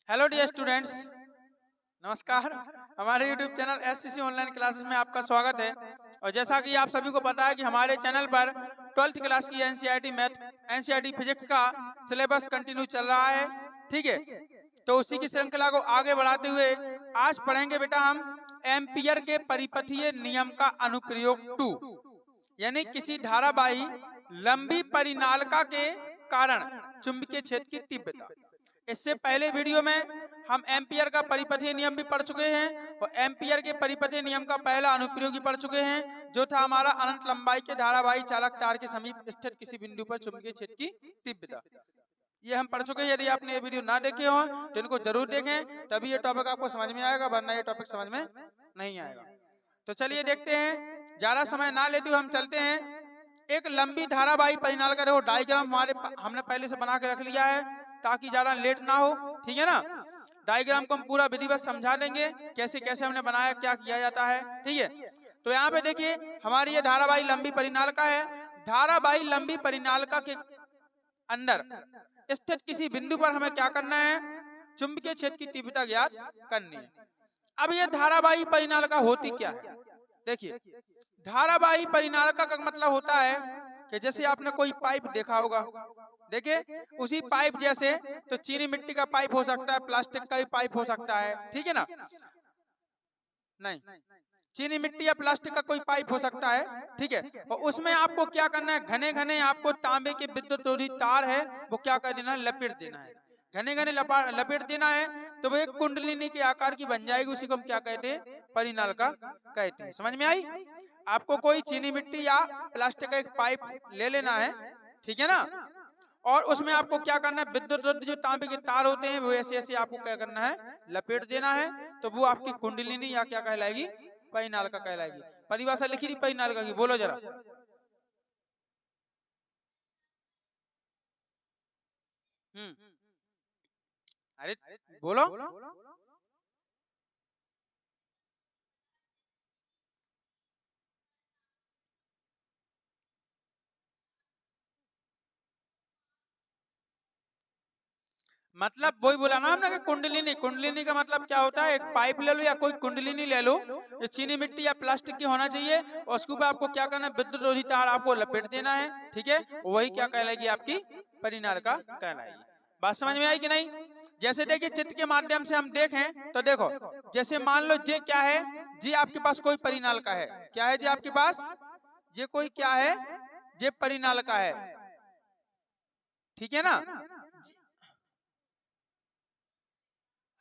Hello dear students, नमस्कार। हमारे YouTube channel SCC online classes में आपका स्वागत है। और जैसा कि आप सभी को पता है कि हमारे चैनल पर 12th क्लास की एनसीईआरटी मैथ, एनसीईआरटी फिजिक्स का सिलेबस कंटिन्यू चल रहा है। ठीक है, तो उसी की श्रृंखला को आगे बढ़ाते हुए आज पढ़ेंगे बेटा हम एम्पियर के परिपथीय नियम का अनुप्रयोग 2, यानी किसी धारावाही लंबी परिनालिका के कारण चुंबकीय क्षेत्र की तीव्रता। इससे पहले वीडियो में हम एम्पियर का परिपथीय नियम भी पढ़ चुके हैं और एम्पियर के परिपथीय नियम का पहला अनुप्रयोगी पढ़ चुके हैं, जो था हमारा अनंत लंबाई के धारावाही चालक तार के समीप स्थित किसी बिंदु पर चुंबकीय क्षेत्र की तीव्रता। ये हम पढ़ चुके हैं। यदि आपने ये वीडियो ना देखे हो तो इनको जरूर देखें, तभी ये टॉपिक आपको समझ में आएगा, वरना ये टॉपिक समझ में नहीं आएगा। तो चलिए देखते हैं, ज्यादा समय ना लेते हुए हम चलते हैं। एक लंबी धारावाही परिनालिका, देखो डायग्राम हमने पहले से बना के रख लिया है ताकि ज्यादा लेट ना हो। ठीक है ना, डायग्राम को हम पूरा विधिवत समझा देंगे, कैसे कैसे हमने बनाया, क्या किया जाता है। ठीक है, तो यहाँ पे देखिए हमारी ये धारावाही लंबी परिनालिका है। धारावाही लंबी परिनालिका के अंदर स्थित किसी बिंदु पर हमें क्या करना है, चुंबकीय क्षेत्र की तीव्रता ज्ञात करनी है। अब ये धारावाही परिनालिका होती क्या है, देखिए धारावाही परिनालिका का मतलब होता है कि जैसे आपने कोई पाइप देखा होगा, देखिए उसी पाइप जैसे, तो चीनी मिट्टी का पाइप हो सकता है, प्लास्टिक का भी पाइप हो सकता है। ठीक है ना, नहीं, चीनी मिट्टी या प्लास्टिक का कोई पाइप हो सकता है। ठीक है, और उसमें आपको क्या करना है, घने घने आपको तांबे के विद्युत रोधी तार है वो क्या कर देना है, लपेट देना है। घने घने लपेट देना है तो वो एक कुंडलिनी के आकार की बन जाएगी। उसी को हम क्या कहते हैं, परिनालिका कहते हैं। समझ में आई? आपको कोई चीनी मिट्टी या प्लास्टिक का एक पाइप ले लेना है, ठीक है ना, और उसमें आपको क्या करना है, विद्युत रोधी जो तांबे के तार होते हैं वो ऐसे ऐसे आपको क्या करना है, लपेट देना है। तो वो आपकी कुंडलिनी या क्या कहलाएगी, परिनालिका कहलाएगी। परिभाषा लिखी थी परिनालिका की, बोलो जरा। अरे बोलो। मतलब वही बोला ना हमने कि कुंडलिनी, कुंडलिनी का मतलब क्या होता है, एक पाइप ले लो या कोई कुंडलिनी ले लो, ये चीनी मिट्टी या प्लास्टिक की होना चाहिए, और उसके ऊपर आपको क्या करना है, विद्युत रोधी तार आपको लपेट देना है। ठीक है, वही क्या कहलाएगी, आपकी परिनालिका कहलाएगी। बात समझ में आई कि नहीं? जैसे देखिए चित्र के माध्यम से हम देखें तो देखो, जैसे मान लो जे क्या है, जी आपके पास कोई परिनालिका है। क्या है जी आपके पास, ये कोई क्या है, जे परिनालिका है। ठीक है ना,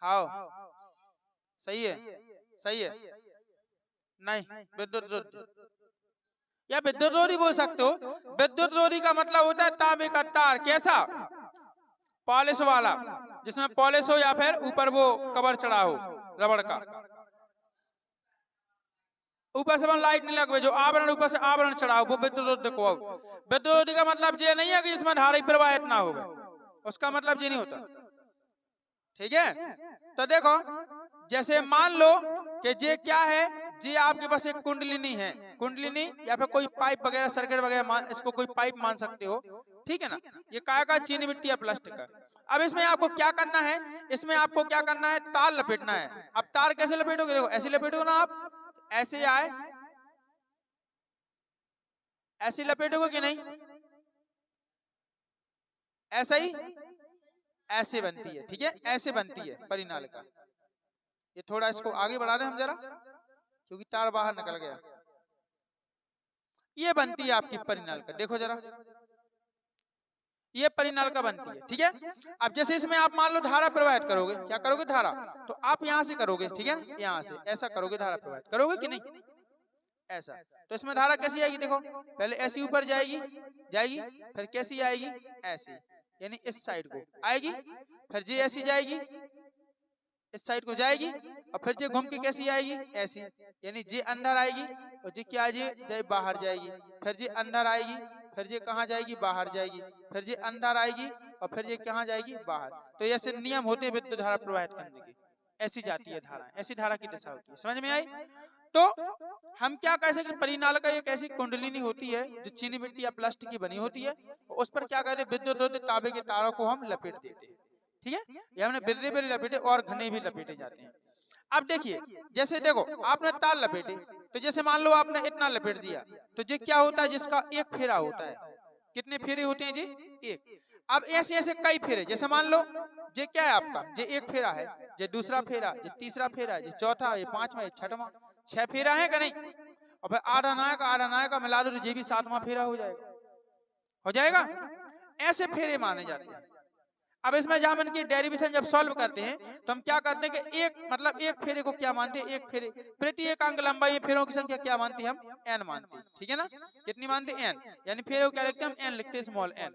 हाँ सही है, सही है। नहीं, विद्युत रोधी या विद्युत रोधी बोल सकते हो। विद्युत रोधी का मतलब होता है तांबे का तार, कैसा, पॉलिश वाला, जिसमें पॉलिश हो या फिर ऊपर वो कवर चढ़ा हो रबड़ का, ऊपर से लाइट नहीं लगवे, जो आवरण ऊपर से आवरण चढ़ा हो, वो विद्युत रोधी को। विद्युत रोधी का मतलब ये नहीं है कि इसमें धारा प्रवाहित ना हो, उसका मतलब ये नहीं होता। ठीक है, तो देखो जैसे मान लो कि ये क्या है, जी आपके पास एक कुंडलिनी है, कुंडलिनी या फिर कोई पाइप वगैरह सर्किट वगैरह, इसको कोई पाइप मान सकते हो। ठीक है ना, ये काय का, चीनी मिट्टी या प्लास्टिक का। अब इसमें आपको क्या करना है, इसमें आपको क्या करना है, तार लपेटना है। अब तार कैसे लपेटोगे, देखो ऐसे लपेटोगे ना आप, ऐसे आए, ऐसे लपेटोगे कि नहीं, ऐसा ही, ऐसे बनती है। ठीक है, ऐसे बनती है परिनालिका। ये थोड़ा इसको आगे बढ़ा रहे हम जरा, क्योंकि तार बाहर निकल गया। ये बनती है आपकी परिनालिका, देखो जरा, ये परिनालिका बनती है। ठीक है, अब जैसे इसमें आप मान लो धारा प्रवाहित करोगे, क्या करोगे, धारा, तो आप यहाँ से करोगे, ठीक है ना, यहाँ से ऐसा करोगे, धारा प्रवाहित करोगे कि नहीं, ऐसा। तो इसमें धारा कैसी आएगी, देखो पहले ऐसी ऊपर जाएगी, जाएगी, फिर कैसी आएगी, ऐसी, यानी इस साइड को आएगी, फिर जी ऐसी जाएगी, इस साइड को जाएगी, और फिर जे घूम के कैसी आएगी, ऐसी, यानी जे अंदर आएगी, और जे क्या, जे बाहर जाएगी, फिर जे अंदर आएगी, फिर जे कहाँ जाएगी, बाहर जाएगी, फिर जे अंदर आएगी, और फिर ये कहाँ जाएगी, बाहर। तो ऐसे नियम होते हैं विद्युत धारा प्रवाहित करने के, ऐसी जाती है धारा, ऐसी धारा की दिशा होती है। समझ में आई? तो हम क्या कह सकते, परिनालिका एक ऐसी कुंडलिनी होती है जो चीनी मिट्टी या प्लास्टिक की बनी होती है, उस पर क्या कहते हैं, विद्युत रोधी तांबे के तारों को हम लपेट देते हैं। ठीक है, ये हमने बिरले बिरले लपेटे और घने भी लपेटे जाते हैं। अब देखिए, जैसे देखो आपने तार लपेटे, तो जैसे मान लो आपने इतना लपेट दिया, तो ये क्या होता है, जिसका एक फेरा होता है। कितने फेरे होते हैं जी? एक। अब ऐसे ऐसे कई फेरे, जैसे मान लो ये क्या है आपका, ये एक फेरा है, ये दूसरा फेरा, ये तीसरा फेरा, ये चौथा, ये पांचवा, ये छठवां, 6 फेरा है कि नहीं? और फिर आधा नायक का मिला दो तो ये भी 7वां फेरा हो जाएगा, हो जाएगा। ऐसे फेरे माने जाते हैं। अब इसमें जब हम इनकी डेरिवेशन जब सॉल्व करते हैं तो हम क्या करते हैं कि एक मतलब एक फेरे को क्या मानते हैं, एक फेरे प्रति एक अंक लंबाई फेरों की संख्या क्या मानते हैं हम, एन मानते हैं। ठीक है ना, कितनी मानते हैं, एन, यानी फेरे को क्या लिखते हैं हम, एन लिखते हैं, स्मॉल एन।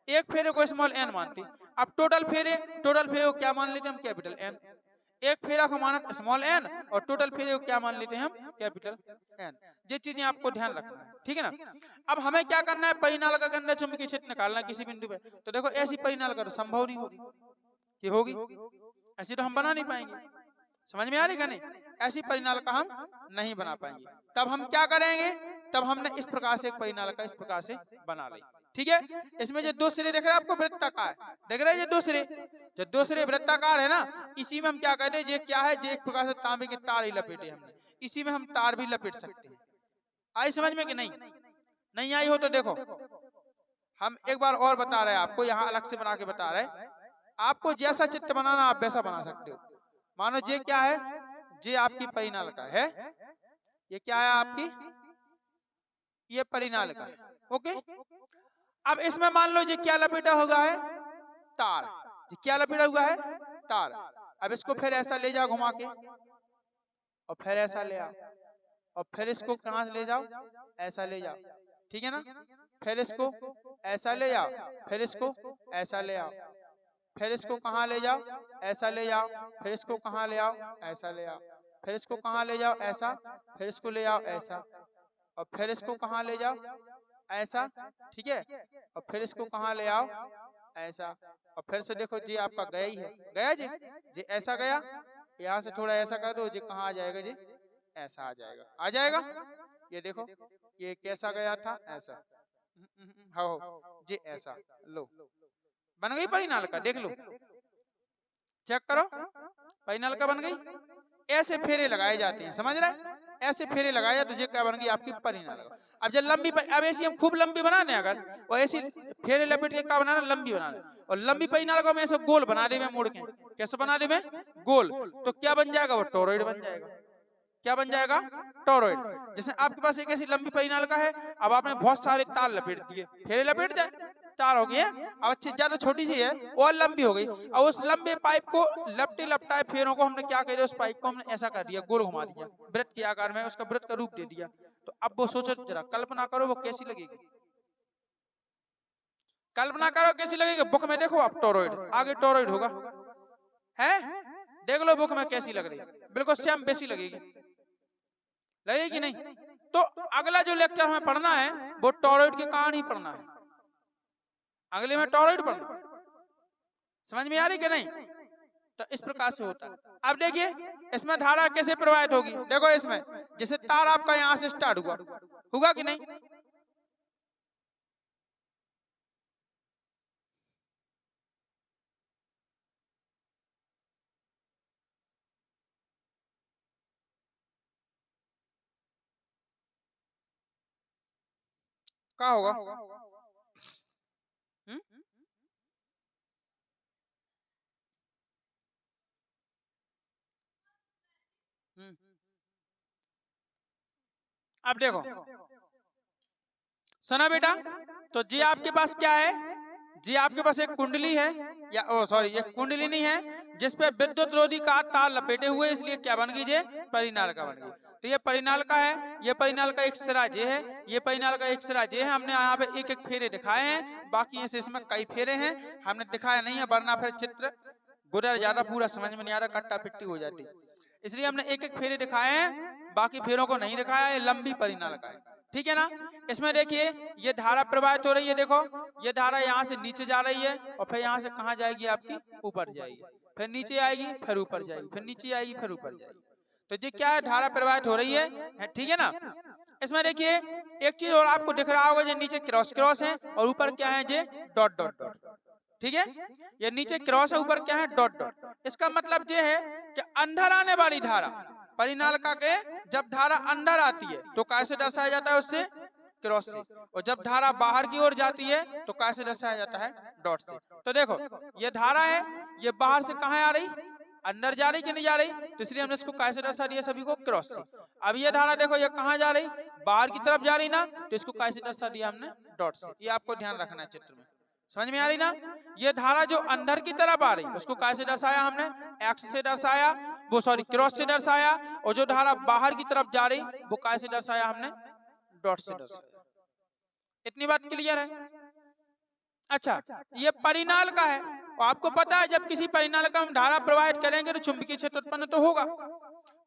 एक फेरे को स्मॉल एन मानते हैं। अब टोटल फेरे को क्या मान लेते हैं हम, कैपिटल एन। एक फेरा को माना स्मॉल एन और टोटल फेरे को क्या मान लेते हैं हम, कैपिटल एन। ये चीजें आपको ध्यान रखना है, ठीक है ना। अब हमें क्या करना है, परिनालिका के अंदर चुंबकीय क्षेत्र निकालना किसी बिंदु पे। तो देखो ऐसी परिनालिका तो संभव नहीं होगी, कि होगी ऐसी तो हम बना नहीं पाएंगे। समझ में आ रही है नहीं, ऐसी परिनालिका हम नहीं बना पाएंगे। तब हम क्या करेंगे, तब हमने इस प्रकार से एक परिनालिका इस प्रकार से बना ली। ठीक है, इसमें जो दो सिरे दिख रहे हैं आपको, वृत्ताकार दिख रहे हैं, ये दो सिरे, जो दो सिरे वृत्ताकार है ना, इसी में हम क्या कहते हैं, ये क्या है, ये एक प्रकार से तांबे के तार ही लपेटे हमने, इसी में हम तार भी लपेट सकते हैं। आई समझ में कि नहीं? नहीं आई हो तो देखो हम एक बार और बता रहे हैं आपको, यहाँ अलग से बना के बता रहे हैं। आपको जैसा चित्र बनाना आप वैसा बना सकते हो। मानो ये क्या है, ये आपकी परिनालिका है, ये क्या है आपकी, ये परिनालिका है। ओके, अब इसमें मान लो ये क्या लपेटा हुआ है, तार। ये क्या लपेटा हुआ है, तार। अब इसको फिर ऐसा ले जाओ घुमा के, और फिर ऐसा ले आओ, और फिर इसको कहां से ले जाओ, ऐसा ले जाओ, ठीक है ना। फिर इसको ऐसा ले जाओ, फिर इसको ऐसा ले आओ, फिर इसको कहां ले जाओ, ऐसा ले जाओ, फिर इसको कहां ले आओ, ऐसा ले आओ, फिर इसको कहां ले जाओ, ऐसा, फिर इसको ले आओ ऐसा, और फिर इसको कहां ले जाओ, ऐसा, ठीक है, और फिर इसको कहां ले आओ, ऐसा, और फिर से देखो जी आपका गया ही है, गया जी ऐसा गया, यहाँ से थोड़ा ऐसा कर दो जी, कहाँ आ जाएगा जी, ऐसा आ जाएगा, आ जाएगा। ये देखो ये कैसा गया था, ऐसा, हो जी ऐसा, लो बन गई परिनालिका, देख लो, चेक करो, परिनालिका बन गई। ऐसे फेरे लगाए जाते हैं, समझ रहे, ऐसे फेरे लगाए जाते हैं, क्या बन गई आपकी परिनालिका। अब जब लंबी, अब ऐसी हम खूब लंबी बनाने, अगर और ऐसी फेरे लपेट के क्या बनाना, लंबी बनाना, और लंबी परिनालिका में ऐसे गोल बना दे में मोड़ के, कैसे बना दे में, गोल, तो क्या बन जाएगा, वो टोरॉइड बन जाएगा। क्या बन जाएगा, टोरॉइड। जैसे आपके पास एक ऐसी लंबी परिनालिका है, अब आपने बहुत सारे तार लपेट दिए, फेरे लपेट दिए, तार हो गए। अब अच्छी ज्यादा छोटी सी है और लंबी हो गई, और उस लंबे पाइप को लपटे लपटाए फेरों को हमने क्या कर दिया, उस पाइप को हमने ऐसा कर दिया, गोल घुमा दिया, वृत्त के आकार में उसका वृत्त का रूप दे दिया। तो अब वो सोचो जरा, कल्पना करो वो कैसी लगेगी, कल्पना करो कैसी लगेगी। बुक में देखो आप, टोरॉइड, आगे टोरॉइड होगा, है, देख लो बुक में कैसी लग रही है, बिल्कुल सेम वैसी लगेगी, लगेगी नहीं। तो अगला जो लेक्चर हमें पढ़ना है वो टोरॉइड के कारण ही पढ़ना है, अगले में टोरॉइड पढ़ना, समझ में आ रही कि नहीं। तो इस प्रकार से होता है। अब देखिए इसमें धारा कैसे प्रवाहित होगी, देखो इसमें जैसे तार आपका यहाँ से स्टार्ट हुआ, होगा कि नहीं, क्या होगा, अब देखो सुना बेटा, तो जी आपके पास क्या है, जी आपके पास एक कुंडली है, या ओ सॉरी ये कुंडली नहीं है, जिसपे विद्युत रोधी का तार लपेटे हुए, इसलिए क्या बन गई, ये परिनालिका बन गई। तो ये परिनालिका है, ये परिनालिका एक सिरा ये है, ये परिनालिका एक सिरा ये है। हमने यहाँ पे एक एक फेरे दिखाए हैं, बाकी ऐसे इसमें कई फेरे हैं, हमने दिखाया नहीं है, वरना फिर चित्र गुजर ज्यादा पूरा समझ में नहीं आ रहा, कट्टा पिट्टी हो जाती, इसलिए हमने एक एक फेरे दिखाए हैं, बाकी फेरों को नहीं दिखाया। ये लंबी परिनालिका है, ठीक है ना। इसमें देखिए ये धारा प्रवाहित हो रही है, देखो ये धारा यहाँ से नीचे जा रही है, और फिर यहाँ से कहाँ जाएगी, आपकी ऊपर जाएगी, फिर नीचे आएगी, फिर ऊपर जाएगी, फिर नीचे आएगी, फिर ऊपर जाएगी। तो ये क्या है, धारा प्रवाहित हो रही है, ठीक है ना। इसमें देखिए एक चीज और आपको दिख रहा होगा, जो नीचे क्रॉस क्रॉस है और ऊपर क्या है, ये डॉट डॉट डॉट, ठीक है। ये नीचे क्रॉस है, ऊपर क्या है, डॉट डॉट। इसका मतलब ये है कि अंदर आने वाली धारा, परिनालिका के जब धारा अंदर आती है तो कैसे दर्शाया जाता है, उससे क्रॉस से, और जब धारा बाहर की ओर जाती है तो कैसे दर्शाया जाता है, डॉट से। तो देखो ये धारा है, ये बाहर से कहाँ आ रही, अंदर जा रही कि नहीं जा रही, तो इसलिए हमने इसको कैसे दर्शा दिया, सभी को क्रॉस से। अब ये धारा देखो ये कहाँ जा रही, बाहर की तरफ जा रही ना, तो इसको कैसे दर्शा दिया हमने, डॉट से। ये आपको ध्यान रखना है चित्र में, समझ में आ रही ना। ये धारा जो अंदर की तरफ आ रही उसको कैसे दर्शाया हमने, एक्स से दर्शाया, वो सॉरी क्रॉस से दर्शाया, और जो धारा बाहर की तरफ जा रही वो कैसे दर्शाया हमने, डॉट से दर्शाया। इतनी बात क्लियर है। अच्छा, ये परिनाल का है, और आपको पता है जब किसी परिनाल का हम धारा प्रवाहित करेंगे तो चुंबकीय क्षेत्र उत्पन्न तो होगा।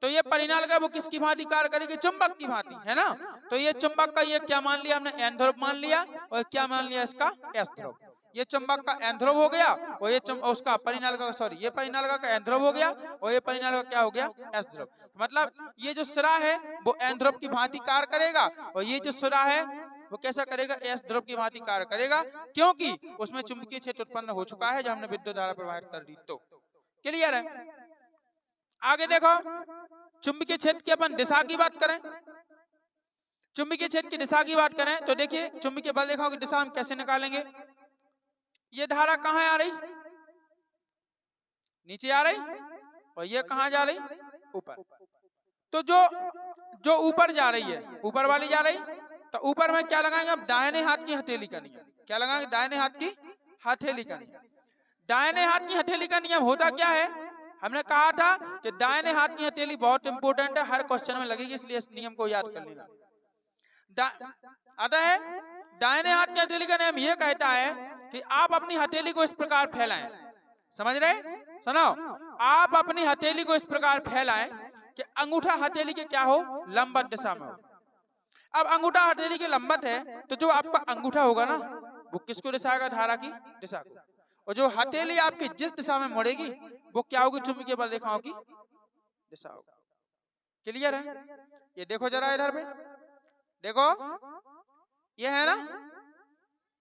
तो ये परिनाल का वो किसकी भांति कार्य करेगी, चुंबक की भांति, है ना। तो ये चुंबक का ये क्या मान लिया हमने, एन ध्रुव मान लिया, और क्या मान लिया इसका, एस ध्रुव। ये चुंबक का एन ध्रुव हो गया, और ये उसका परिनाल का सॉरी ये परिनाल का एन ध्रुव हो गया, और ये परिनाल का क्या हो गया, एस ध्रुव। मतलब ये जो सिरा है वो एन ध्रुव की भांति कार्य करेगा, और ये जो सिरा है वो कैसा करेगा, एस ध्रुव की भांति कार्य करेगा, क्योंकि उसमें चुंबकीय क्षेत्र उत्पन्न हो चुका है जब हमने विद्युत धारा प्रवाहित कर दी। तो क्लियर है। आगे देखो, चुंबकीय क्षेत्र की अपन दिशा की बात करें, चुंबकीय क्षेत्र की दिशा की बात करें तो देखिए चुंबकीय बल रेखाओं की दिशा हम कैसे निकालेंगे। ये धारा कहाँ आ रही, नीचे आ रही, और ये कहाँ जा रही, ऊपर। तो जो ऊपर जा रही है, ऊपर वाली जा रही, तो ऊपर में क्या लगाएंगे हम, दाहिने हाथ की हथेली का नियम। क्या लगाएंगे, दाहिने हाथ की हथेली का नियम। दाहिने हाथ की हथेली का नियम होता क्या है, हमने कहा था कि दाहिने हाथ की हथेली बहुत इंपॉर्टेंट है, हर क्वेश्चन में लगेगी, इसलिए इस नियम को याद कर लेना। आता है दाहिने हाथ की हथेली का नियम यह कहता है कि आप अपनी हथेली को इस प्रकार फैलाएं, समझ रहे, सुनो, आप अपनी हथेली को इस प्रकार फैलाएं कि अंगूठा हथेली के क्या हो, लंबवत दिशा में हो। अब अंगूठा हथेली के लंबवत है तो जो आपका अंगूठा होगा ना वो किसको दर्शाएगा, धारा की दिशा को, और जो हथेली आपकी जिस दिशा में मुड़ेगी वो क्या होगी, चुंबकीय बल रेखाओं की दिशा होगी। क्लियर है। ये देखो जरा इधर पे देखो, ये है ना,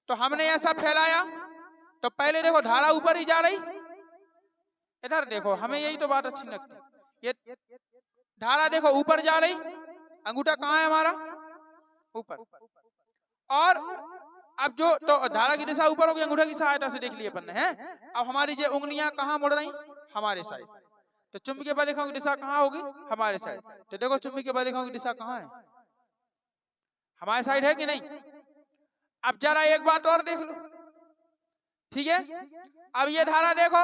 तो हमने ऐसा फैलाया तो पहले देखो धारा ऊपर ही जा रही, इधर देखो हमें यही तो बात अच्छी लगती है, ये धारा देखो ऊपर जा रही, अंगूठा कहाँ है हमारा, ऊपर, और अब जो तो धारा की दिशा ऊपर होगी, अंगूठा की सहायता से देख लिए अपन ने, है। अब हमारी ये उंगलियां कहाँ मुड़ रही, हमारे साइड, तो चुंबकीय बल रेखाओं की दिशा कहाँ होगी, हमारे साइड। तो देखो चुंबकीय बल रेखाओं की दिशा कहाँ है, हमारे साइड है कि नहीं। अब जरा एक बात और देख लो, ठीक है। अब ये धारा देखो,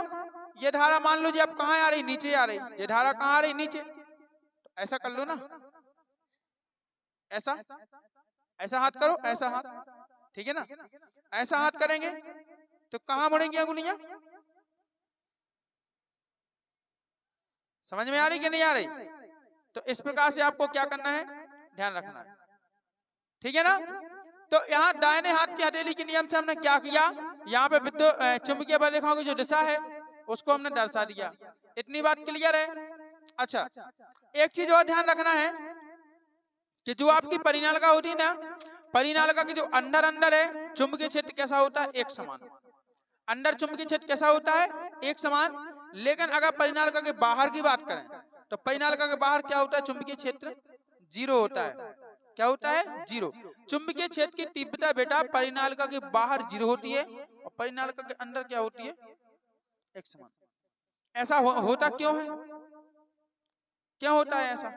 ये धारा मान लो जी अब कहाँ आ रही, नीचे आ रही, ये धारा कहाँ आ रही, नीचे। तो ऐसा कर लो ना, ऐसा ऐसा हाथ करो, ऐसा हाथ, ठीक है ना, ऐसा हाथ करेंगे तो कहाँ मुड़ेंगी अंगुलियां, समझ में आ रही कि नहीं आ रही। तो इस प्रकार से आपको क्या करना है, ध्यान रखना है, ठीक है ना। तो यहाँ दाहिने हाथ की हथेली के नियम से हमने क्या किया, यहाँ पे विद्युत चुंबकीय बल रेखाओं की जो दिशा है उसको हमने दर्शा दिया। इतनी बात क्लियर है। अच्छा, एक चीज और ध्यान रखना है कि जो आपकी परिनालिका होती है ना, परिनालिका के जो अंदर अंदर है चुंबकीय क्षेत्र कैसा होता है, एक समान। अंदर चुंबकीय क्षेत्र कैसा होता है, एक समान। लेकिन अगर परिनालिका के बाहर की बात करें तो परिनालिका के बाहर क्या होता है, चुंबकीय क्षेत्र जीरो होता है। क्या होता है, जीरो। चुंबकीय क्षेत्र की तीव्रता बेटा परिनालिका के बाहर जीरो होती है और परिनालिका के अंदर क्या होती है, एक समान। ऐसा होता क्यों है, क्यों होता है ऐसा,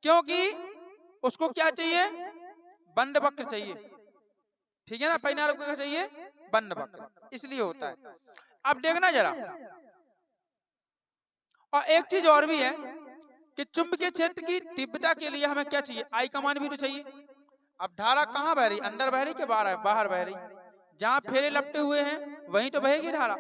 क्योंकि उसको क्या चाहिए, बंद वक्र चाहिए, ठीक है ना, परिनालिका का चाहिए बंद वक्र, इसलिए होता है। अब देखना जरा, और एक चीज और भी है कि चुंबकीय क्षेत्र की तीव्रता के लिए हमें क्या चाहिए, आई का मान भी तो चाहिए। अब धारा कहाँ बह रही, अंदर बह रही कि बाहर बह रही, जहाँ फेरे लपटे हुए हैं वहीं तो बहेगी धारा,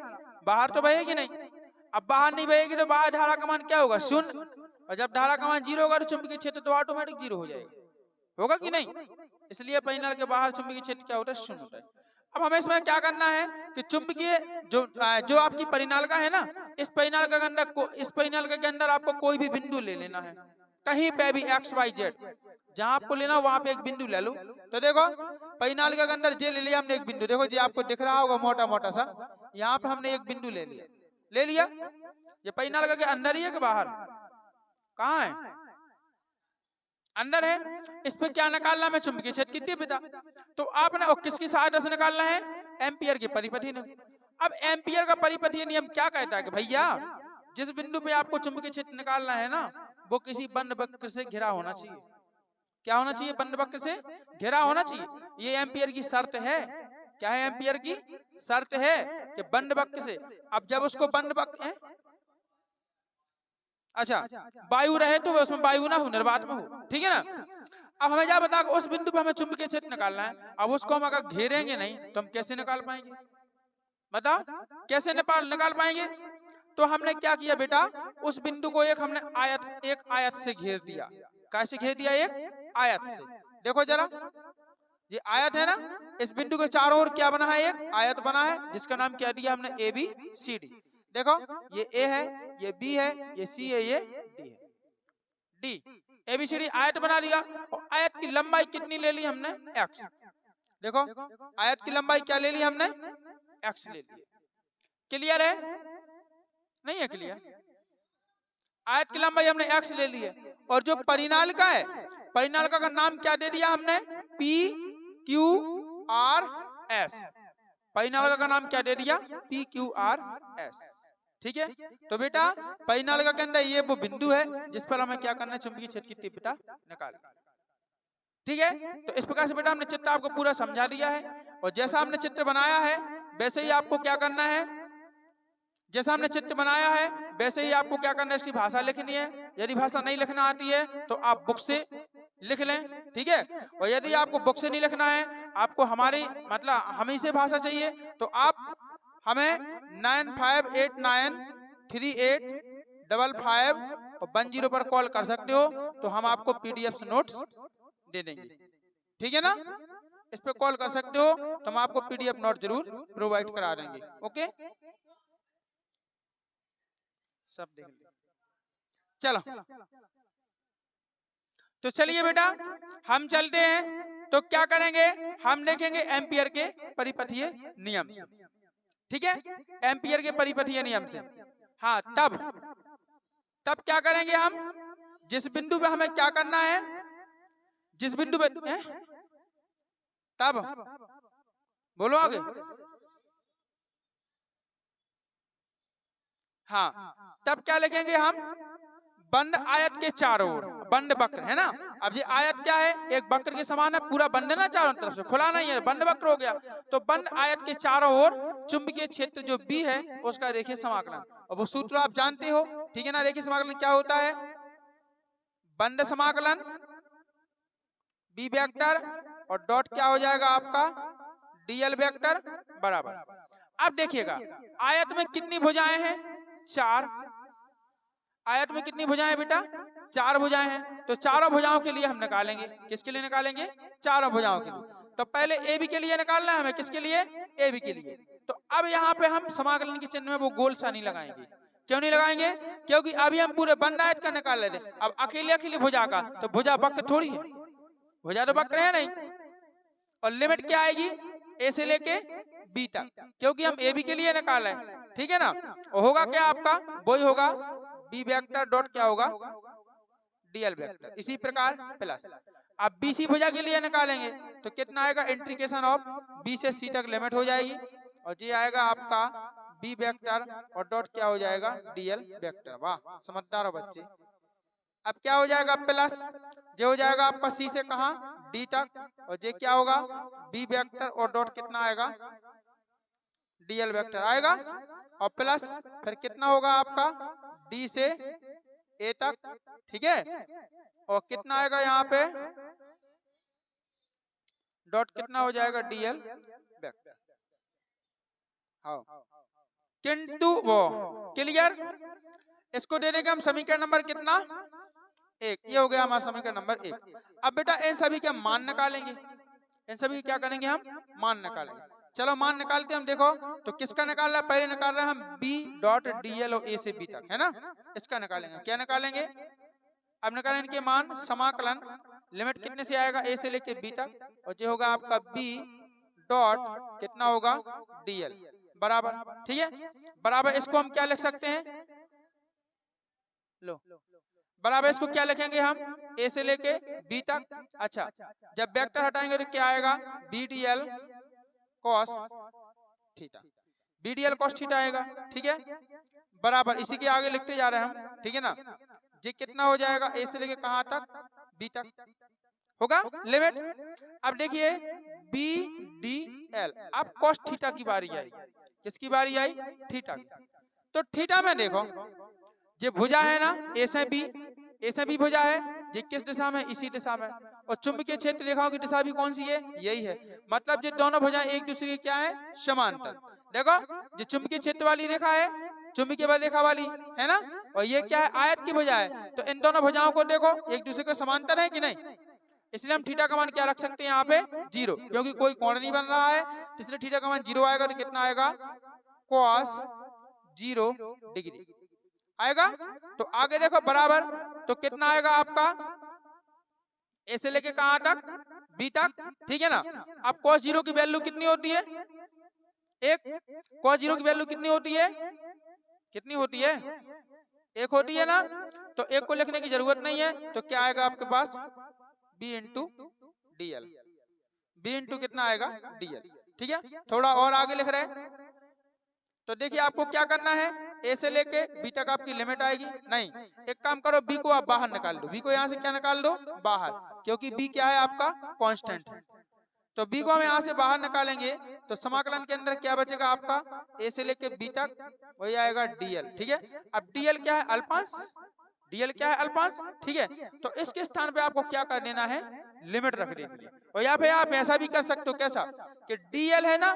बाहर तो बहेगी नहीं। अब बाहर नहीं बहेगी तो बाहर धारा का मान क्या होगा, शून्य, और जब धारा का मान जीरो होगा तो चुंबकीय क्षेत्र तो ऑटोमेटिक जीरो हो जाएगा, होगा कि नहीं। इसलिए परिनाल के बाहर चुंबकीय क्षेत्र क्या होता है, शून्य होता है। अब हमें इसमें क्या करना है कि चुंबकीय जो आपकी परिनालिका है ना, इस परिनालिका के अंदर आपको कोई भी बिंदु ले लेना है, कहीं पे भी एक्स वाई जेड जहां आपको लेना वहां पे एक बिंदु ले लो। तो देखो परिनालिका के अंदर जे ले लिया हमने एक बिंदु, देखो जी आपको दिख रहा होगा मोटा मोटा सा, यहाँ पे हमने एक बिंदु ले लिया। ये परिनालिका के अंदर ही है कि बाहर, कहाँ है? अंदर है। इस पे क्या निकालना है? चुंबकीय क्षेत्र की तीव्रता। तो आपने और किसकी सहायता से निकालना है? एम्पियर के परिपथीय नियम। अब एम्पियर का परिपथीय नियम क्या कहता है कि भैया जिस बिंदु पे आपको चुंबकीय क्षेत्र निकालना है ना, वो किसी बंद वक्र से घिरा होना चाहिए। क्या होना चाहिए? बंद वक्र से घिरा होना चाहिए। ये एम्पियर की शर्त है। क्या है एम्पियर की शर्त? है कि बंद वक्र से। अब जब उसको बंद वक्र, अच्छा वायु रहे तो उसमें वायु ना हो, निर्वात में हो, ठीक है ना। अब हमें क्या बता, उस बिंदु पे हमें चुंबकीय क्षेत्र निकालना है। अब उसको हम अगर घेरेंगे नहीं तो हम कैसे निकाल पाएंगे? बताओ कैसे निकाल पाएंगे? तो हमने क्या किया बेटा, उस बिंदु को हमने एक आयत से घेर दिया। कैसे घेर दिया? एक आयत से। देखो जरा, ये आयत है ना, इस बिंदु के चारों ओर क्या बना है? एक आयत बना है, जिसका नाम क्या दिया हमने? A B C D. देखो ये ए है, ये बी है, ये सी है, ये डी है। D A B C D आयत बना लिया। और आयत की लंबाई कितनी ले ली हमने? एक्स। देखो आयत की लंबाई क्या ले ली हमने? एक्स ले ली। क्लियर है? नहीं है क्लियर? आयत की लंबाई हमने एक्स ले ली है। और जो परिनालिका है, परिनालिका का नाम क्या दे दिया हमने? P Q R S. परिनालिका का नाम क्या दे दिया? P Q R S. ठीक है। तो बेटा परिनालिका के अंदर ये वो बिंदु है जिस पर हमें क्या करना है? चुंबकीय क्षेत्र की तीव्रता निकाल। ठीक है। तो इस प्रकार से बेटा हमने चित्र आपको पूरा समझा दिया है। और जैसा हमने चित्र बनाया है वैसे ही आपको क्या करना है? जैसा हमने चित्र बनाया है वैसे ही आपको क्या करना है? इसकी भाषा लिखनी है। यदि भाषा नहीं लिखना आती है तो आप बुक से लिख लें, ठीक है। और यदि आपको बुक से नहीं लिखना है, आपको हमारी मतलब हम ही से भाषा चाहिए, तो आप हमें 9589385510 पर कॉल कर सकते हो। तो हम आपको पीडीएफ नोट्स दे देंगे, ठीक है ना। इस पे कॉल कर सकते हो तो हम आपको पीडीएफ नोट जरूर प्रोवाइड करा देंगे। ओके, सब देख लो। चलो तो चलिए बेटा हम चलते हैं। तो क्या करेंगे? हम देखेंगे एम्पियर के परिपथीय नियम से, ठीक है। एम्पियर के परिपथीय नियम से। हाँ, तब क्या करेंगे हम? जिस बिंदु पे हमें क्या करना है, जिस बिंदु पे तब बोलो आगे। हाँ, तब क्या लिखेंगे हम? बंद आयत के चारों ओर, बंद वक्र है ना। अब ये आयत क्या है? एक वक्र के समान है, पूरा बंद है ना, चारों तरफ से खुला नहीं है, बंद वक्र हो गया। तो बंद आयत के चारों ओर चुंबकीय क्षेत्र जो बी है उसका रेखीय समाकलन। और वो सूत्र आप जानते हो, ठीक है ना। रेखीय समाकलन क्या होता है? बंद समाकलन बी वेक्टर और डॉट क्या हो जाएगा आपका? डीएल वेक्टर बराबर। अब देखिएगा आयत में कितनी भुजाएं हैं? 4। आयत में कितनी भुजाएं बेटा? 4 भुजाएं हैं। तो चारों भुजाओं के लिए हम निकालेंगे। किसके लिए निकालेंगे? चारों भुजाओं के लिए। तो पहले ए बी के लिए निकालना है हमें। किसके लिए? ए बी के लिए। तो अब यहाँ पे हम समाकलन के चिन्ह में वो गोल सा नहीं लगाएंगे। क्यों नहीं लगाएंगे? क्योंकि अभी हम पूरे बंद आयत का निकाल रहे थे। अब अकेले अकेले भुजा का, तो भुजा वक्र थोड़ी है, भुजा तो वक्र है नहीं। और लिमिट क्या आएगी? ए से लेके बी तक, क्योंकि हम ए बी के लिए निकाल रहे हैं, ठीक है ना। और होगा क्या आपका? वही होगा बी वेक्टर डॉट क्या होगा? DL vector. इसी प्रकार प्लस अब बी सी भुजा के लिए निकालेंगे तो कितना आएगा? इंट्रीकेशन ऑफ बी से सी तक लिमिट हो जाएगी। और ये आएगा आपका बी वेक्टर और डॉट क्या हो जाएगा? DL vector. वाह समझदार हो बच्चे। अब क्या हो जाएगा? प्लस जो हो जाएगा आपका सी से कहां? डी तक। और ये क्या होगा? बी वेक्टर और डॉट कितना आएगा? डीएल वेक्टर आएगा। और प्लस फिर कितना होगा आपका? डी से ए तक, ठीक है। और कितना आएगा यहाँ पे? डॉट कितना हो जाएगा? DL vector. हाँ, किंतु वो क्लियर। इसको दे देंगे हम समीकरण नंबर कितना? 1। ये हो गया हमारा समीकरण नंबर 1। अब बेटा इन सभी के मान निकालेंगे। इन सभी क्या करेंगे हम? मान निकालेंगे। चलो मान निकालते हैं हम। देखो तो किसका निकाल रहा है? पहले निकाल रहे हैं हम बी डॉट डीएल और ए से बी तक, है ना। इसका निकालेंगे। क्या निकालेंगे? अब निकालें इनके मान, समाकलन लिमिट कितने से आएगा, ए से लेके बी तक, और जो होगा आपका बी डॉट कितना होगा डीएल बराबर, ठीक है, बराबर इसको हम क्या लिख सकते हैं, लो बराबर इसको क्या लिखेंगे हम, ए से लेके बी तक। अच्छा, जब वेक्टर हटाएंगे तो क्या आएगा, B D L cos theta, B D L cos theta आएगा, ठीक है, बराबर इसी के आगे लिखते जा रहे हैं हम, ठीक है ना। ये कितना हो जाएगा, ए से लेके कहां तक, बी तक होगा लिमिट। अब देखिए बी डी एल, अब कॉस थीटा की बारी आई, किसकी बारी आई, थीटा की। तो थीटा में देखो ये भुजा है ना, ए से बी भुजा है, ये किस दिशा में, इसी दिशा में, और चुंबकीय क्षेत्र रेखाओं की दिशा भी कौन सी है, यही है, मतलब ये दोनों भुजाएं एक दूसरे की क्या है, समांतर। देखो ये चुंबकीय क्षेत्र वाली रेखा है, चुंबकीय रेखा वाली है ना, और ये क्या है, आयत की भुजा है, तो इन दोनों भुजाओं को देखो एक दूसरे के समांतर है कि नहीं, इसलिए हम थीटा का मान क्या रख सकते हैं यहाँ पे, 0, क्योंकि कोई कोण नहीं बन रहा है, इसलिए थीटा का मान 0 आएगा, तो कितना आएगा, cos 0 डिग्री आएगा। तो आगे देखो बराबर, तो कितना आएगा आपका, ए से लेके कहां तक, बी तक, ठीक है ना। अब cos 0 की वैल्यू कितनी होती है, एक, cos 0 की वैल्यू कितनी होती है, कितनी होती है, एक होती है ना, तो एक को लिखने की जरूरत नहीं है, तो क्या आएगा आपके पास, B into D L, B into कितना आएगा डीएल, ठीक है। थोड़ा और आगे लिख रहे हैं, तो देखिए आपको क्या करना है, ए से लेके बी तक आपकी लिमिट आएगी, नहीं एक काम करो, बी को आप बाहर निकाल दो, बी को यहाँ से क्या निकाल दो, बाहर, क्योंकि बी क्या है आपका कांस्टेंट है, तो बी को हम यहाँ से बाहर निकालेंगे, तो समाकलन के अंदर क्या बचेगा आपका, ए से लेके बी तक, वही आएगा डीएल, ठीक है। अब डीएल क्या है, अल्पांश, डीएल क्या है, अल्पांश, ठीक है। तो इसके स्थान पे आपको क्या कर देना है, लिमिट रख देनी है, और यहाँ पे आप ऐसा भी कर सकते हो, कैसा कि डीएल है ना,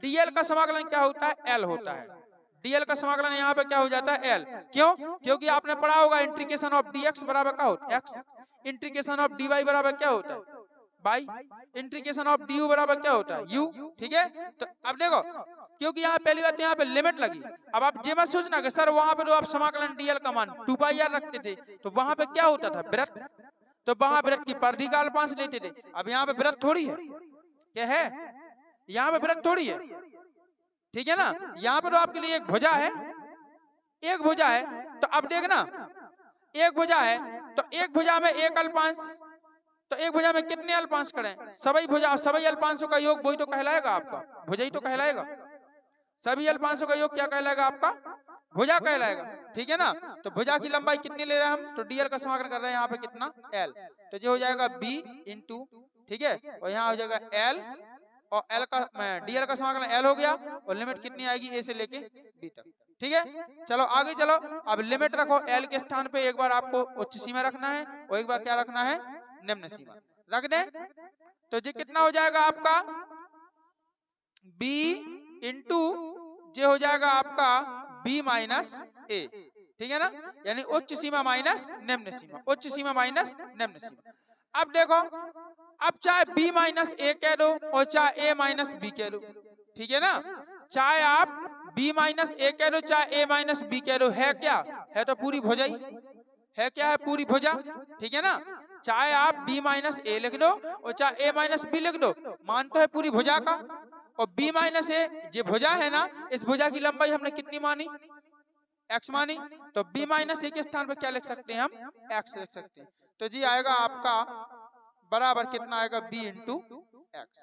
डीएल का समाकलन क्या होता है, एल होता है, डीएल का समाकलन यहाँ पे क्या हो जाता है, एल, क्यों, क्योंकि आपने पढ़ा होगा इंटीग्रेशन ऑफ डीएक्स बराबर क्या होता है, एक्स, इंटीग्रेशन ऑफ डीवाई बराबर क्या होता है, by, integration of D you बराबर क्या होता है, यू, ठीक है। तो अब देखो, क्योंकि यहाँ पहली बात यहाँ पे लिमिट लगी, अब आप ये मत सोचना कि सर वहां पे तो आप समाकलन डीएल का मान 2 पाई आर रखते थे, तो वहां पे क्या होता था, वृत्त, तो वहां वृत्त की परिधि का अल्पांश लेते थे, अब यहाँ पे वृत्त थोड़ी है, क्या है, यहाँ पे वृत्त थोड़ी है, ठीक है ना, यहाँ पे तो आपके लिए एक भुजा है, एक भुजा है, तो अब देखना एक भुजा है, तो एक भुजा में एक अल्पांश, तो एक भुजा में कितने अल्पांश करें, सभी भुजा, सभी अल्पांशों का योग वही तो कहलाएगा आपका, भुजा ही तो कहलाएगा, सभी अल्पांशों का योग क्या कहलाएगा आपका, भुजा कहलाएगा, ठीक है ना। तो भुजा की लंबाई कितनी ले रहे हैं हम, तो डीएल का समाकलन कर रहे हैं यहाँ पे कितना, एल, तो जो हो जाएगा बी इंटू, ठीक है, और यहाँ हो जाएगा एल, और एल का डीएल का समाकलन एल हो गया, और लिमिट कितनी आएगी, ए से लेके बी तक, ठीक है। चलो आगे चलो, अब लिमिट रखो, एल के स्थान पे एक बार आपको उच्च सीमा रखना है, और एक बार क्या रखना है, निम्न सीमा रख दे, तो ये कितना हो जाएगा आपका, बी इंटू ये हो जाएगा आपका बी माइनस ए, ठीक है ना, यानी उच्च सीमा माइनस निम्न सीमा, उच्च सीमा माइनस निम्न सीमा। अब देखो, अब चाहे b माइनस ए कह दो और चाहे a माइनस बी कह दो, ठीक है ना, चाहे आप b माइनस ए कह दो चाहे a माइनस बी कह दो, है क्या, है तो पूरी भुजा ही है, क्या है, पूरी भुजा, ठीक है ना, चाहे आप b माइनस ए लिख दो और चाहे a माइनस बी लिख दो, मान तो है पूरी भुजा का, और b माइनस ए ये भुजा है ना, इस भुजा की लंबाई हमने कितनी मानी, x मानी, तो b माइनस ए के स्थान पर क्या लिख सकते हैं हम, x लिख सकते हैं, तो जी आएगा आपका बराबर कितना आएगा, b इंटू एक्स,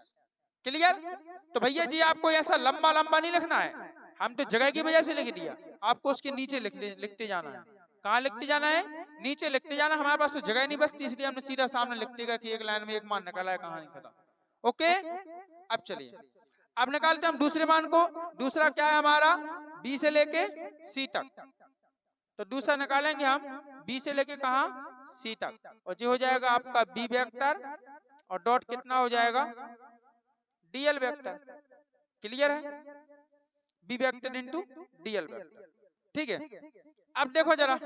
क्लियर। तो भैया जी आपको ऐसा लंबा लंबा नहीं लिखना है, हम तो जगह की वजह से लिख दिया, आपको उसके नीचे लिखते जाना है, कहाँ लिखते जाना है, नीचे लिखते जाना, हमारे पास तो जगह नहीं बचती, इसलिए हमने सीधा सामने लिखते गए कि एक लाइन में एक मान निकाला है, कहानी खत्म, ओके। अब चलिए, अब निकालते हम दूसरे मान को, दूसरा क्या है हमारा, बी से लेके सी तक, तो दूसरा निकालेंगे हम बी से लेके कहा, सी तक, और जो हो जाएगा आपका बी वेक्टर, और डॉट कितना हो जाएगा, डीएल वेक्टर, क्लियर है, B vector into DL vector, ठीक है। अब देखो जरा,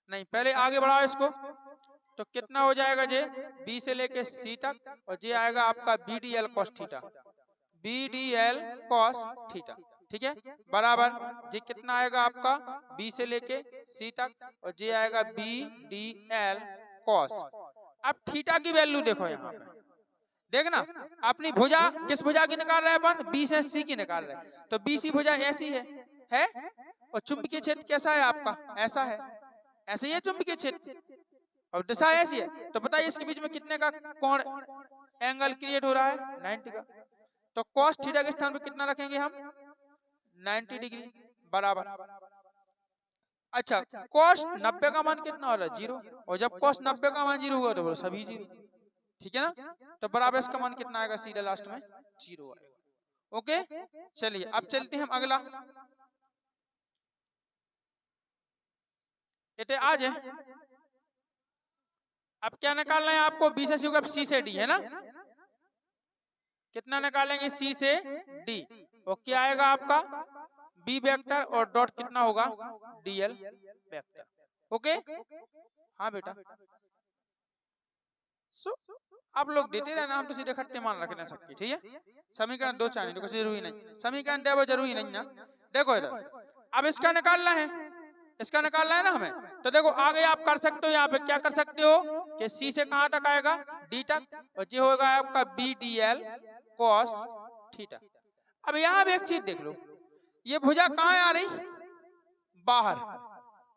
नहीं पहले आगे बढ़ाओ इसको, तो कितना हो जाएगा जे, बी से लेके सी तक, और जे आएगा आपका B D L cos theta, B D L cos theta, ठीक है, बराबर जी कितना आएगा आपका बी से लेके सी तक और जी आएगा बी डी एल कॉस। अब थीटा की वैल्यू देखो यहाँ पे, देखना अपनी भुजा किस भुजा की निकाल रहे हैं अपन, बी से सी की निकाल रहे हैं, तो बी सी भुजा ऐसी है और चुंबकीय क्षेत्र कैसा है आपका, ऐसा है, ऐसे ही है चुंबकीय क्षेत्र और दिशा ऐसी है, तो बताइए इसके बीच में कितने का कोण एंगल क्रिएट हो रहा है, 90 का। तो cos थीटा के स्थान पर कितना रखेंगे हम, 90 डिग्री बराबर। अच्छा cos 90 का मान कितना हो रहा है, 0, और जब cos 90 का मान 0 हुआ तो वो सभी 0, ठीक है ना, तो बराबर इसका मान कितना आएगा, सीधा लास्ट में 0 आएगा। ओके चलिए अब चलते हैं हम अगला, बेटे आज है अब क्या निकालना है आपको, बी से सी होगा सी से डी, है ना, कितना निकालेंगे सी से डी, और क्या आएगा आपका बी वेक्टर और डॉट कितना होगा डीएल वेक्टर। ओके हाँ बेटा, आप लोग देते रहना, हम तो सीधे खट्टे मान रख नहीं सकते, ठीक है, समीकरण 2 चाहिए तो जरूरी नहीं, समीकरण दे वो जरूरी नहीं ना। देखो इधर अब इसका निकालना है, इसका निकालना है ना हमें, तो देखो आगे आप कर सकते हो, यहाँ पे क्या कर सकते हो कि सी से कहाँ तक आएगा, डी तक, और ये होगा आपका B D L cos theta. अब यहाँ भी एक चीज देख लो, ये भुजा कहाँ आ रही, बाहर,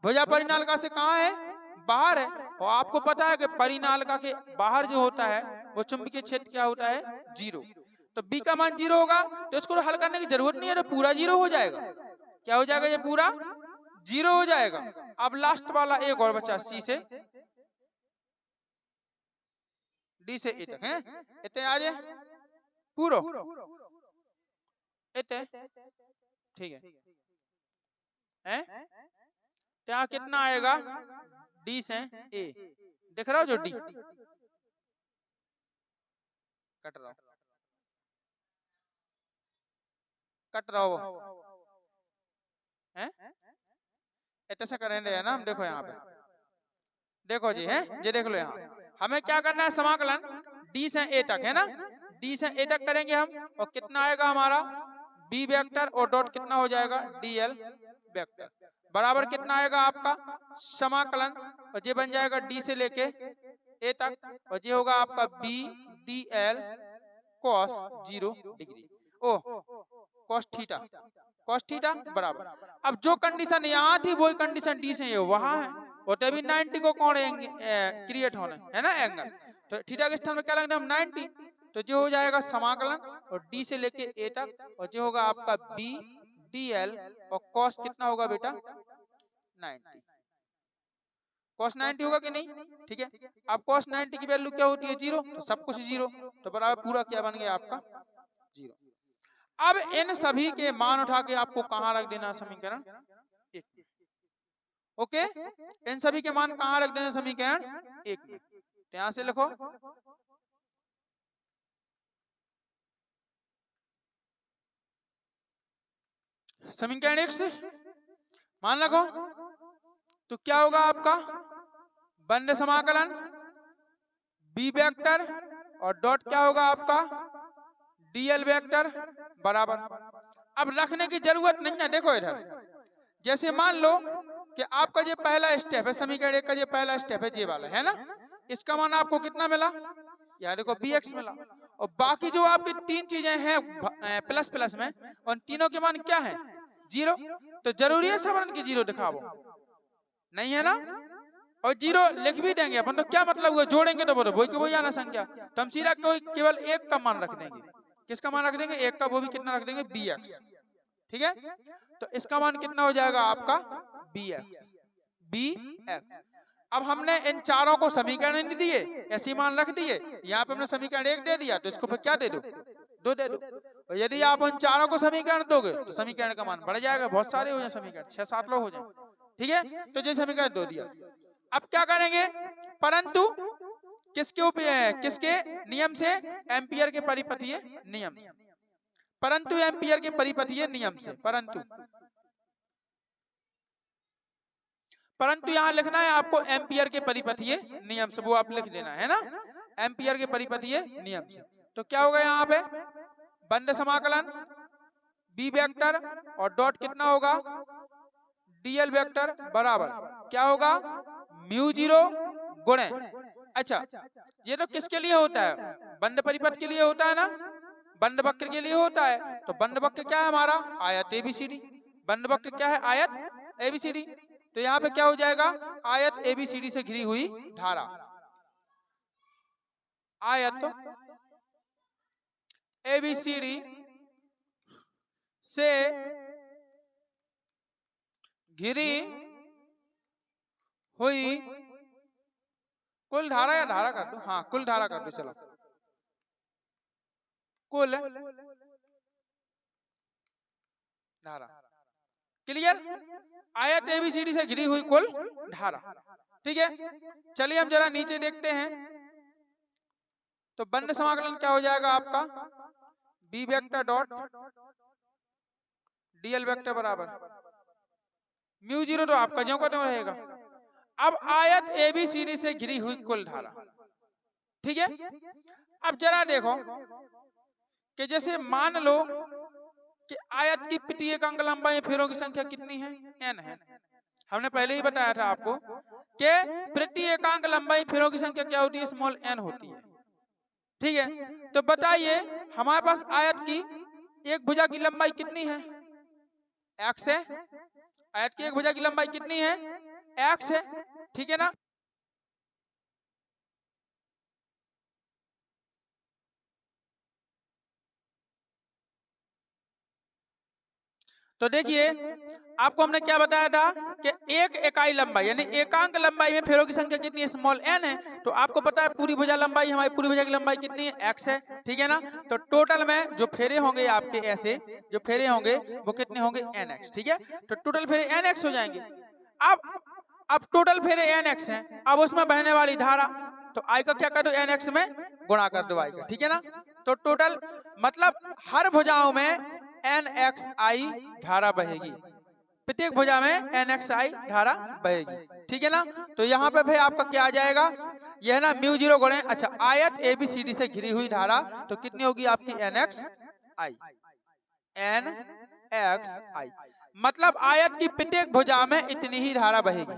भुजा परिनालिका से कहाँ है, बाहर है, और आपको पता है कि परिनालिका के बाहर जो होता है वो चुंबकीय क्षेत्र क्या होता है, 0, तो बी का मान 0 होगा, तो इसको हल करने की जरूरत नहीं है, तो पूरा 0 हो जाएगा, क्या हो जाएगा, ये पूरा 0 हो जाएगा। अब लास्ट वाला एक और बचा सी से डी से ए तक है, इतने आ जाए पूरा इतने, ठीक है, क्या कितना आएगा डी से ए, देख रहा हो जो डी कट रहा हो है, ऐसा करेंगे ना हम, देखो यहाँ पे देखो जी है, ये देख लो यहाँ हमें क्या करना है, समाकलन डी से ए तक, है ना, डी से ए तक करेंगे हम, और कितना आएगा हमारा बी वेक्टर और डॉट कितना हो जाएगा डीएल वेक्टर, बराबर कितना आएगा आपका समाकलन, और ये बन जाएगा डी से लेके ए तक, और ये होगा आपका B D L cos 0 degree, ओ कॉस थीटा बराबर। अब जो कंडीशन यहाँ थी वही कंडीशन डी से वहां है, और तभी 90 को कौन क्रिएट होना है ना एंगल, तो थीटा के स्थान में क्या लगना हम 90, तो जो हो जाएगा समाकलन और डी से लेके ए तक, और जो होगा आपका बी डी एल, और कॉस कितना होगा बेटा 90, कॉस 90 होगा कि नहीं, ठीक है। अब कॉस 90 की वैल्यू क्या होती है 0, तो सब कुछ 0, तो बराबर पूरा क्या बन गया आपका 0। अब इन सभी के मान उठा के आपको कहां रख देना, समीकरण 1 में, ओके, इन सभी के मान कहां रख देना, समीकरण 1 में, तो यहां से लिखो समीकरण 1 से मान रखो, तो क्या होगा आपका बंद समाकलन बी वेक्टर और डॉट क्या होगा आपका डीएल वेक्टर बराबर। अब रखने की जरूरत नहीं है, देखो इधर जैसे मान लो कि आपका ये पहला स्टेप है, समीकरण 1 का ये पहला स्टेप है, ये वाला है ना, इसका मान आपको कितना मिला, यार देखो bx मिला, और बाकी जो आपकी 3 चीजें हैं प्लस प्लस में, उन तीनों के मान क्या है 0, तो जरूरी है सवर्ण की 0 दिखाओ, नहीं है ना, और 0 लिख भी देंगे अपन, तो क्या मतलब हुआ, जोड़ेंगे तो बोलो वही वही आना संख्या, तो हम सीधा केवल 1 का मान रख देंगे, किसका मान रख देंगे 1 का, वो भी कितना रख देंगे bx, ठीक है, तो इसका मान कितना हो जाएगा आपका bx। अब हमने इन चारों को समीकरण नहीं दिए, ऐसे मान रख दिए, यहाँ पे हमने समीकरण 1 दे दिया, तो इसको फिर क्या दे दो 2 दे दो, और यदि आप उन चारों को समीकरण दोगे तो समीकरण का मान बढ़ जाएगा, बहुत सारे हो जाए समीकरण, 6-7 लोग हो जाए, ठीक है, तो जो समीकरण 2 दिया। अब क्या करेंगे, परंतु किसके नियम से, एम्पियर के परिपथीय नियम से, परंतु एम्पियर के परिपथीय नियम से, परंतु यहाँ लिखना है आपको एम्पियर के परिपथीय नियम से, वो आप लिख देना है ना, एम्पियर के परिपथीय नियम से। तो क्या होगा यहाँ पे बंद समाकलन बी वेक्टर और डॉट कितना होगा डीएल वेक्टर बराबर क्या होगा म्यू जीरो गुणे। अच्छा ये तो किसके लिए होता है बंद परिपथ के लिए होता है ना, बंद वक्र के लिए होता है। तो बंद वक्र क्या है हमारा आयत एबीसीडी, बंद वक्र क्या है आयत एबीसीडी। तो यहाँ पे क्या हो जाएगा आयत एबीसीडी से घिरी हुई धारा, आयत एबीसीडी से घिरी हुई कुल धारा, या धारा कर दो, हाँ कुल धारा कर दो, चलो कुल धारा। क्लियर, आयत एबीसीडी से घिरी हुई कुल धारा। ठीक है, चलिए हम जरा नीचे देखते हैं। तो बंद समाकलन क्या हो जाएगा आपका B vector dot DL vector बराबर म्यू जीरो, तो आपका ज्यों का त्यों रहेगा। अब आयत एबीसीडी से घिरी हुई कुल धारा, ठीक है। अब जरा देखो कि जैसे मान लो कि आयत की प्रति एकांक लंबाई फेरों की संख्या कितनी है n है। हमने पहले ही बताया था आपको कि प्रति एकांक लंबाई फेरों की संख्या क्या होती है स्मॉल n होती है। ठीक है, तो बताइए हमारे पास आयत की एक भुजा की लंबाई कितनी है x है, आयत की एक भुजा की लंबाई कितनी है x है, ठीक है ना। तो देखिए आपको हमने क्या बताया था कि एक इकाई लंबाई यानी एकांक लंबाई में फेरों की संख्या कितनी है स्मॉल n है। तो आपको पता है पूरी भुजा लंबाई, हमारी पूरी भुजा की लंबाई कितनी है x है, ठीक है ना। तो टोटल में जो फेरे होंगे आपके ऐसे जो फेरे होंगे वो कितने होंगे nx, ठीक है। तो टोटल फेरे nx हो जाएंगे। अब टोटल फेरे nx हैं, अब उसमें बहने वाली धारा तो i का क्या कर दो nx में गुणा कर दो i का, ठीक है ना। तो टोटल मतलब हर भुजाओं में nxi धारा बहेगी, प्रत्येक भुजा में nxi धारा बहेगी, ठीक है ना। तो यहाँ पे भाई आपका क्या आ जाएगा यह ना म्यू जीरो गुणे, अच्छा आयत एबीसीडी से घिरी हुई धारा तो कितनी होगी आपकी nxi, nxi मतलब आयत की प्रत्येक भुजा में इतनी ही धारा बहेगी,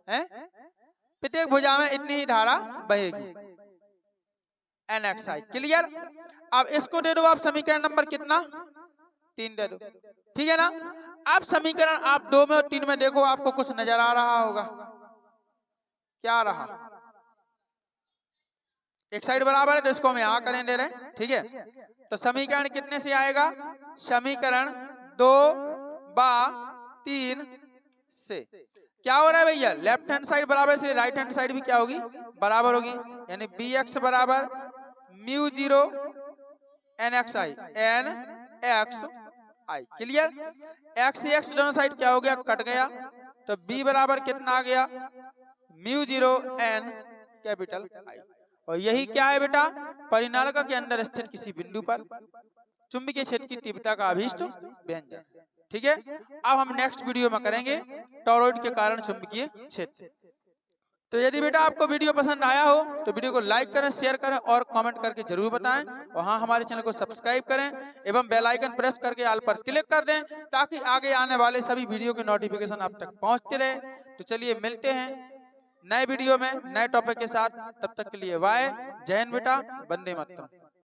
हैं प्रत्येक भुजा में इतनी ही धारा बहेगी nxi। क्लियर, अब इसको दे दो आप समीकरण नंबर कितना 3 दे दो, ठीक है ना। अब समीकरण आप 2 में और 3 में देखो आपको कुछ नजर आ रहा होगा, क्या रहा एक साइड बराबर है तो इसको हम यहाँ करें दे रहे, ठीक है। तो समीकरण कितने से आएगा समीकरण 2 बा 3 से क्या हो रहा है भैया लेफ्ट हैंड साइड बराबर से राइट हैंड साइड भी क्या होगी बराबर होगी, यानी बी एक्स बराबर mu zero nxi nxi। Clear, x x दोनों साइड क्या हो गया कट गया, तो b बराबर कितना आ गया mu zero n capital I। और यही क्या है बेटा परिनालिका के अंदर स्थित किसी बिंदु पर चुंबकीय क्षेत्र की तीव्रता का अभीष्ट व्यंजक, ठीक है। अब हम नेक्स्ट वीडियो में करेंगे टॉरॉइड के कारण चुंबकीय क्षेत्र। तो यदि बेटा आपको वीडियो पसंद आया हो तो वीडियो को लाइक करें, शेयर करें और कमेंट करके जरूर बताएं। और हाँ हमारे चैनल को सब्सक्राइब करें एवं बेल आइकन प्रेस करके ऑल पर क्लिक कर दें ताकि आगे आने वाले सभी वीडियो के नोटिफिकेशन आप तक पहुंचते रहे। तो चलिए मिलते हैं नए वीडियो में नए टॉपिक के साथ, तब तक के लिए बाय, जय हिंद बेटा, वंदे मातरम।